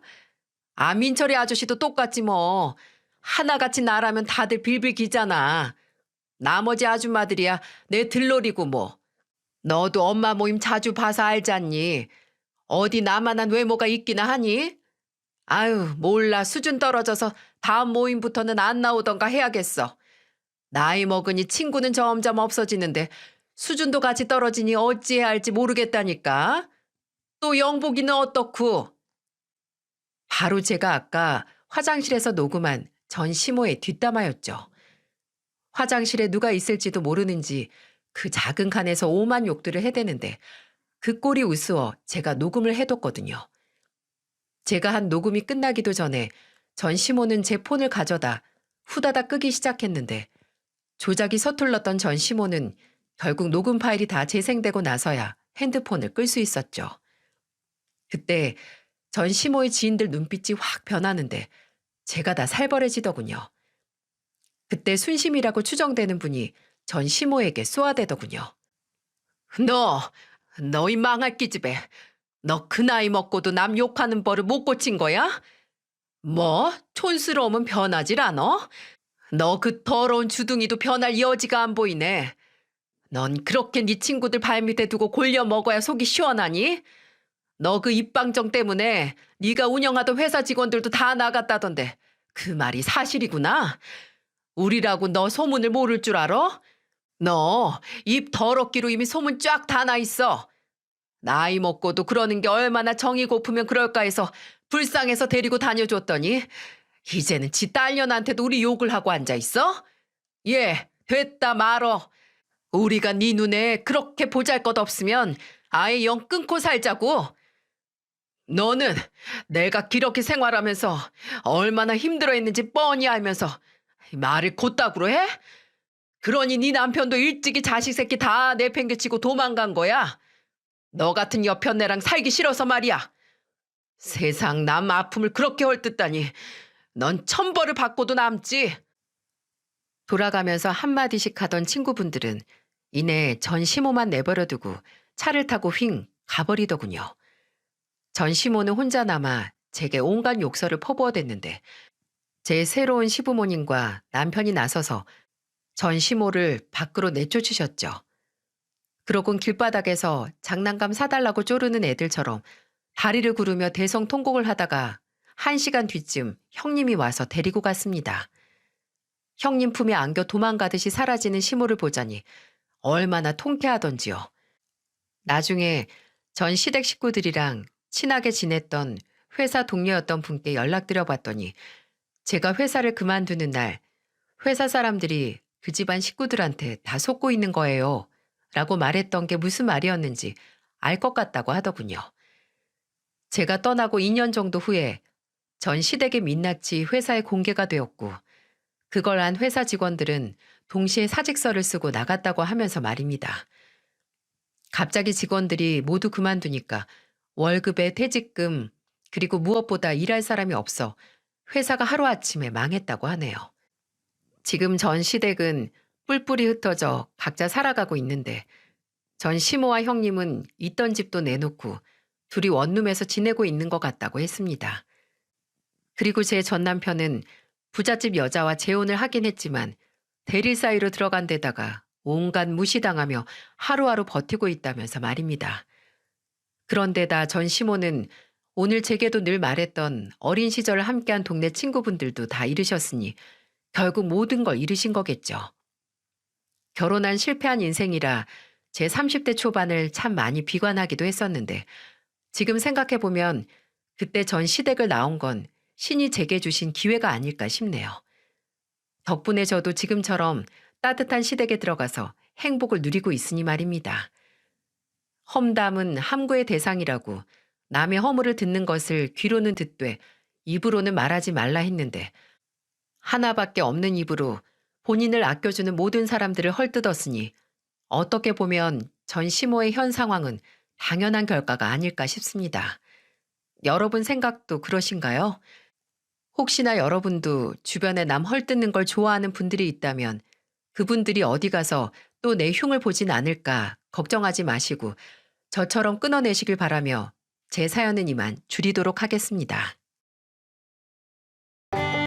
민철이 아저씨도 똑같지 뭐. 하나같이 나라면 다들 빌빌 기잖아. 나머지 아줌마들이야 내 들러리고 뭐. 너도 엄마 모임 자주 봐서 알잖니. 어디 나만한 외모가 있기나 하니? 아유, 몰라. 수준 떨어져서 다음 모임부터는 안 나오던가 해야겠어. 나이 먹으니 친구는 점점 없어지는데 수준도 같이 떨어지니 어찌해야 할지 모르겠다니까. 또 영복이는 어떻고? 바로 제가 아까 화장실에서 녹음한 전 시모의 뒷담화였죠. 화장실에 누가 있을지도 모르는지 그 작은 칸에서 오만 욕들을 해대는데 그 꼴이 우스워 제가 녹음을 해뒀거든요. 제가 한 녹음이 끝나기도 전에 전 시모는 제 폰을 가져다 후다닥 끄기 시작했는데 조작이 서툴렀던 전 시모는 결국 녹음 파일이 다 재생되고 나서야 핸드폰을 끌 수 있었죠. 그때 전 시모의 지인들 눈빛이 확 변하는데 제가 다 살벌해지더군요. 그때 순심이라고 추정되는 분이 전 시모에게 쏘아대더군요. 너 이 망할 기집애. 너 그 나이 먹고도 남 욕하는 버를 못 고친 거야? 뭐? 촌스러움은 변하질 않어? 너 그 더러운 주둥이도 변할 여지가 안 보이네. 넌 그렇게 네 친구들 발밑에 두고 골려 먹어야 속이 시원하니? 너 그 입방정 때문에 네가 운영하던 회사 직원들도 다 나갔다던데 그 말이 사실이구나. 우리라고 너 소문을 모를 줄 알아? 너 입 더럽기로 이미 소문 쫙 다 나 있어. 나이 먹고도 그러는 게 얼마나 정이 고프면 그럴까 해서 불쌍해서 데리고 다녀줬더니 이제는 지 딸년한테도 우리 욕을 하고 앉아있어? 예, 됐다 말어. 우리가 네 눈에 그렇게 보잘것없으면 아예 영 끊고 살자고. 너는 내가 그렇게 생활하면서 얼마나 힘들어했는지 뻔히 알면서 말을 곧다구로 해? 그러니 네 남편도 일찍이 자식 새끼 다 내팽개치고 도망간 거야. 너 같은 여편네랑 살기 싫어서 말이야. 세상 남 아픔을 그렇게 헐뜯다니. 넌 천벌을 받고도 남지. 돌아가면서 한마디씩 하던 친구분들은 이내 전 시모만 내버려 두고 차를 타고 휙 가버리더군요. 전 시모는 혼자 남아 제게 온갖 욕설을 퍼부어댔는데 제 새로운 시부모님과 남편이 나서서 전 시모를 밖으로 내쫓으셨죠. 그러곤 길바닥에서 장난감 사달라고 쪼르는 애들처럼 다리를 구르며 대성통곡을 하다가 1시간 뒤쯤 형님이 와서 데리고 갔습니다. 형님 품에 안겨 도망가듯이 사라지는 시모를 보자니 얼마나 통쾌하던지요. 나중에 전 시댁 식구들이랑 친하게 지냈던 회사 동료였던 분께 연락드려 봤더니 제가 회사를 그만두는 날 회사 사람들이 그 집안 식구들한테 다 속고 있는 거예요. 라고 말했던 게 무슨 말이었는지 알 것 같다고 하더군요. 제가 떠나고 2년 정도 후에 전 시댁의 민낯이 회사에 공개가 되었고 그걸 안 회사 직원들은 동시에 사직서를 쓰고 나갔다고 하면서 말입니다. 갑자기 직원들이 모두 그만두니까 월급에 퇴직금 그리고 무엇보다 일할 사람이 없어 회사가 하루아침에 망했다고 하네요. 지금 전 시댁은 뿔뿔이 흩어져 각자 살아가고 있는데 전 시모와 형님은 있던 집도 내놓고 둘이 원룸에서 지내고 있는 것 같다고 했습니다. 그리고 제 전 남편은 부잣집 여자와 재혼을 하긴 했지만 대릴 사이로 들어간 데다가 온갖 무시당하며 하루하루 버티고 있다면서 말입니다. 그런데다 전 시모는 오늘 제게도 늘 말했던 어린 시절을 함께한 동네 친구분들도 다 잃으셨으니 결국 모든 걸 잃으신 거겠죠. 결혼한 실패한 인생이라 제 30대 초반을 참 많이 비관하기도 했었는데 지금 생각해보면 그때 전 시댁을 나온 건 신이 제게 주신 기회가 아닐까 싶네요. 덕분에 저도 지금처럼 따뜻한 시댁에 들어가서 행복을 누리고 있으니 말입니다. 험담은 함구의 대상이라고 남의 허물을 듣는 것을 귀로는 듣되 입으로는 말하지 말라 했는데 하나밖에 없는 입으로 본인을 아껴주는 모든 사람들을 헐뜯었으니 어떻게 보면 전 시모의 현 상황은 당연한 결과가 아닐까 싶습니다. 여러분 생각도 그러신가요? 혹시나 여러분도 주변에 남 헐뜯는 걸 좋아하는 분들이 있다면 그분들이 어디 가서 또 내 흉을 보진 않을까 걱정하지 마시고 저처럼 끊어내시길 바라며 제 사연은 이만 줄이도록 하겠습니다.